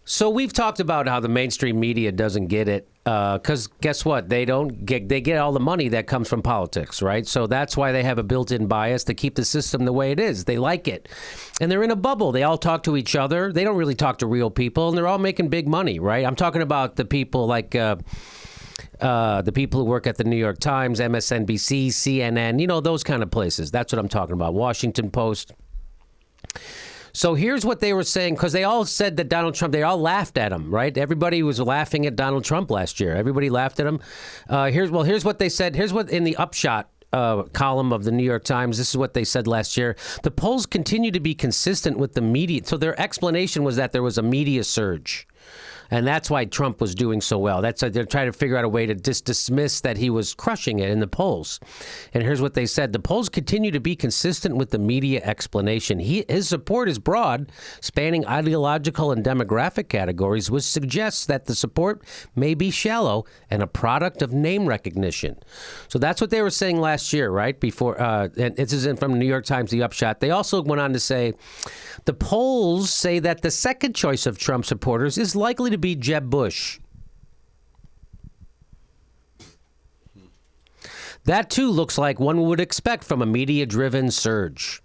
So we've talked about how the mainstream media doesn't get it because guess what? They get all the money that comes from politics, right? So that's why they have a built-in bias to keep the system the way it is. They like it. And they're in a bubble. They all talk to each other. They don't really talk to real people, and they're all making big money, right? I'm talking about the people like the people who work at the New York Times, MSNBC, CNN, those kind of places. That's what I'm talking about. Washington Post. So here's what they were saying, because they all said that Donald Trump, they all laughed at him, right? Everybody was laughing at Donald Trump last year. Everybody laughed at him. Here's what they said. Here's what in the upshot column of the New York Times, this is what they said last year. The polls continue to be consistent with the media. So their explanation was that there was a media surge. And that's why Trump was doing so well. That's why they're trying to figure out a way to dismiss that he was crushing it in the polls. And here's what they said. The polls continue to be consistent with the media explanation. His support is broad, spanning ideological and demographic categories, which suggests that the support may be shallow and a product of name recognition. So that's what they were saying last year, right? Before, and this is from the New York Times, the upshot. They also went on to say, the polls say that the second choice of Trump supporters is likely to be Jeb Bush. That, too, looks like one would expect from a media-driven surge.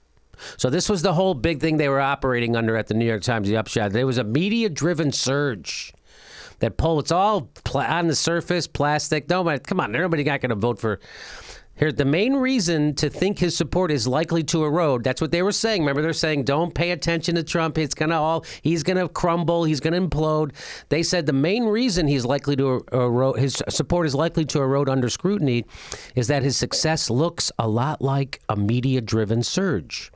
So this was the whole big thing they were operating under at the New York Times, the upshot. There was a media-driven surge. That poll, it's all on the surface, plastic. No, come on, everybody's not going to vote for... Here, the main reason to think his support is likely to erode, that's what they were saying. Remember, they're saying, don't pay attention to Trump. He's going to crumble. He's going to implode. They said the main reason he's likely to erode, his support is likely to erode under scrutiny is that his success looks a lot like a media-driven surge.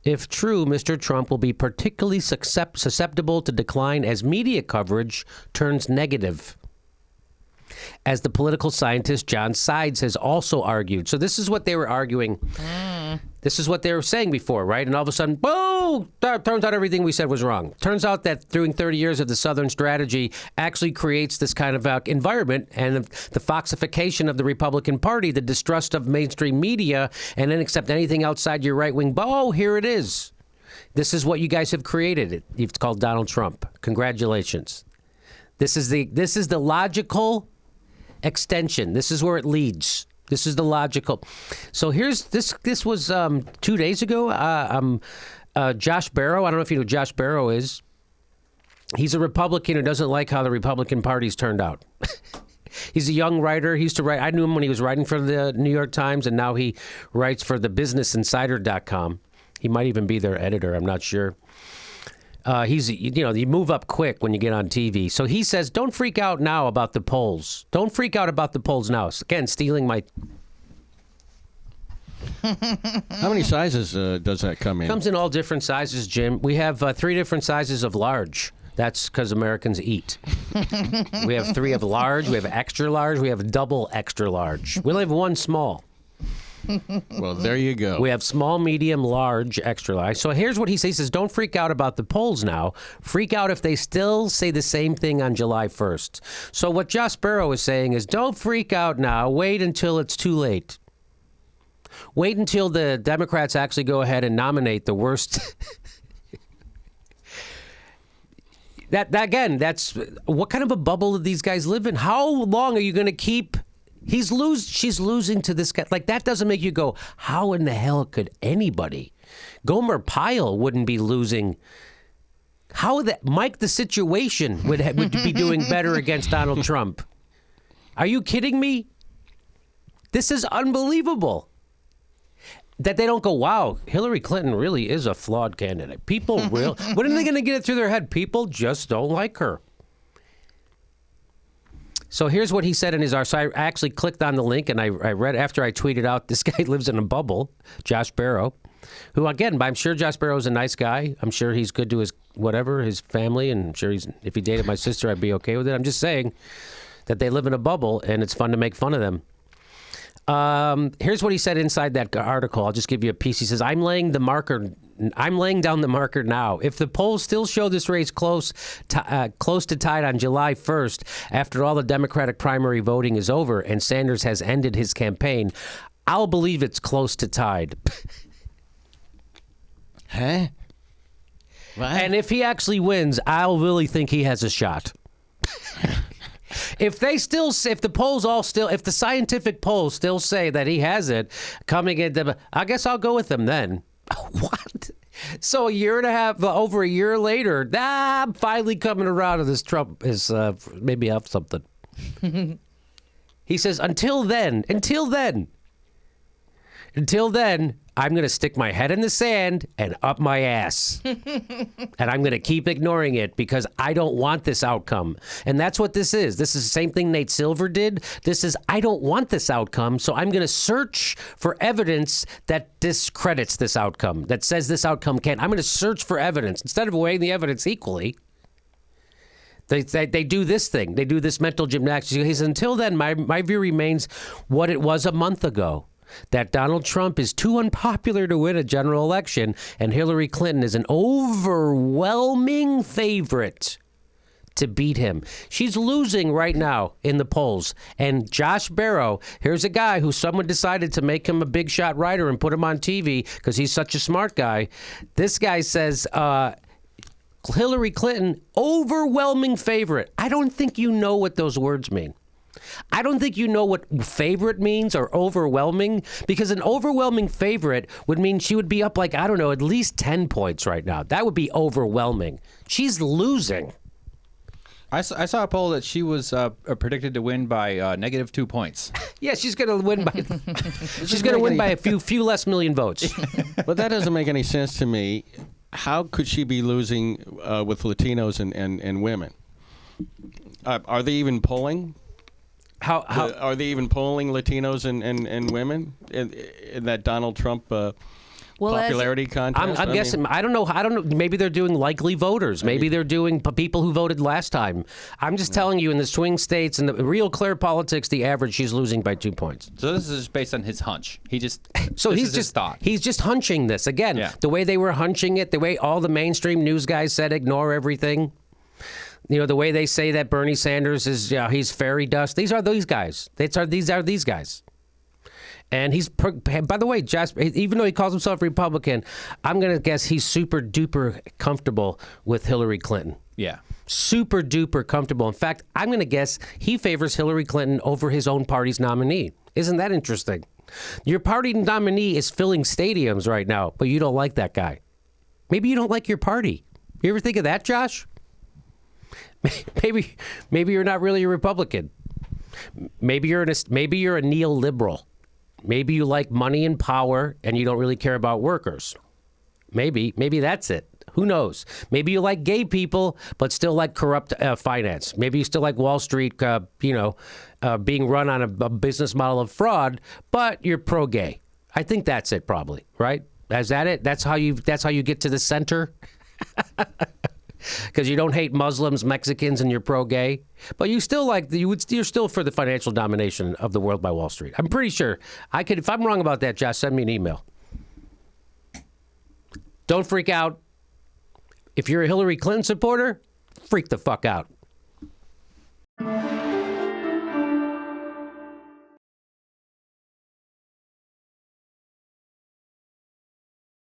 If true, Mr. Trump will be particularly susceptible to decline as media coverage turns negative, as the political scientist John Sides has also argued. So this is what they were arguing. This is what they were saying before, right? And all of a sudden, boom, turns out everything we said was wrong. Turns out that doing 30 years of the Southern strategy actually creates this kind of environment and the foxification of the Republican Party, the distrust of mainstream media, and then accept anything outside your right wing. Oh, here it is. This is what you guys have created. It's called Donald Trump. Congratulations. This is the logical extension. This is where it leads. This is the logical. So here's this. This was 2 days ago. Josh Barro. I don't know if you know who Josh Barro is. He's a Republican who doesn't like how the Republican Party's turned out. He's a young writer. He used to write. I knew him when he was writing for the New York Times, and now he writes for thebusinessinsider.com. He might even be their editor. I'm not sure. You move up quick when you get on TV. So he says, don't freak out now about the polls. Don't freak out about the polls now. Again, stealing my... How many sizes does that come in? Comes in all different sizes, Jim. We have 3 different sizes of large. That's because Americans eat. We have 3 of large. We have extra large. We have double extra large. We only have 1 small. Well, there you go. We have small, medium, large, extra large. So here's what he says. He says, don't freak out about the polls now. Freak out if they still say the same thing on July 1st. So what Josh Barro is saying is, don't freak out now. Wait until it's too late. Wait until the Democrats actually go ahead and nominate the worst. That's what kind of a bubble do these guys live in? How long are you going to keep... She's losing to this guy. Like, that doesn't make you go, how in the hell could anybody? Gomer Pyle wouldn't be losing. How that Mike the Situation would be doing better against Donald Trump. Are you kidding me? This is unbelievable. That they don't go, wow, Hillary Clinton really is a flawed candidate. People will. When are they going to get it through their head? People just don't like her. So here's what he said in his article. So I actually clicked on the link and I read after I tweeted out, this guy lives in a bubble, Josh Barro, who, again, I'm sure Josh Barro is a nice guy. I'm sure he's good to his family, and I'm sure if he dated my sister, I'd be okay with it. I'm just saying that they live in a bubble and it's fun to make fun of them. Here's what he said inside that article. I'll just give you a piece. He says, I'm laying down the marker now. If the polls still show this race close to tied on July 1st, after all the Democratic primary voting is over and Sanders has ended his campaign, I'll believe it's close to tied. Huh? What? And if he actually wins, I'll really think he has a shot. If the scientific polls still say that he has it coming into, I guess I'll go with him then. What? So over a year later, I'm finally coming around to this. Trump is maybe up something. He says, until then, I'm going to stick my head in the sand and up my ass. And I'm going to keep ignoring it because I don't want this outcome. And that's what this is. This is the same thing Nate Silver did. This is, I don't want this outcome, so I'm going to search for evidence that discredits this outcome, that says this outcome can't. I'm going to search for evidence instead of weighing the evidence equally. They do this thing. They do this mental gymnastics. He says, until then, my view remains what it was a month ago, that Donald Trump is too unpopular to win a general election, and Hillary Clinton is an overwhelming favorite to beat him. She's losing right now in the polls. And Josh Barro, here's a guy who someone decided to make him a big shot writer and put him on TV because he's such a smart guy. This guy says, Hillary Clinton, overwhelming favorite. I don't think you know what those words mean. I don't think you know what favorite means or overwhelming, because an overwhelming favorite would mean she would be up like, I don't know, at least 10 points right now. That would be overwhelming. She's losing. I saw a poll that she was predicted to win by -2 points. Yeah, she's going to win by a few less million votes. But that doesn't make any sense to me. How could she be losing with Latinos and women? Are they even polling? How Are they even polling Latinos and women in that Donald Trump popularity contest? I'm guessing. I don't know. Maybe they're doing likely voters. Maybe they're doing people who voted last time. I'm just telling you, in the swing states and the real clear politics, the average, she's losing by 2 points. So this is just based on his hunch. He's just hunching this again. Yeah. The way they were hunching it, the way all the mainstream news guys said, ignore everything. You know, the way they say that Bernie Sanders is, he's fairy dust. These are these guys. These are these guys. And he's, by the way, even though he calls himself Republican, I'm going to guess he's super duper comfortable with Hillary Clinton. Yeah. Super duper comfortable. In fact, I'm going to guess he favors Hillary Clinton over his own party's nominee. Isn't that interesting? Your party nominee is filling stadiums right now, but you don't like that guy. Maybe you don't like your party. You ever think of that, Josh? Maybe you're not really a Republican. Maybe you're a neoliberal. Maybe you like money and power and you don't really care about workers. Maybe that's it. Who knows? Maybe you like gay people but still like corrupt finance. Maybe you still like Wall Street, being run on a business model of fraud, but you're pro-gay. I think that's it, probably. Right? Is that it? That's how you get to the center. Because you don't hate Muslims, Mexicans, and you're pro-gay, but you still you're still for the financial domination of the world by Wall Street. I'm pretty sure I could. If I'm wrong about that, Josh, send me an email. Don't freak out. If you're a Hillary Clinton supporter, freak the fuck out.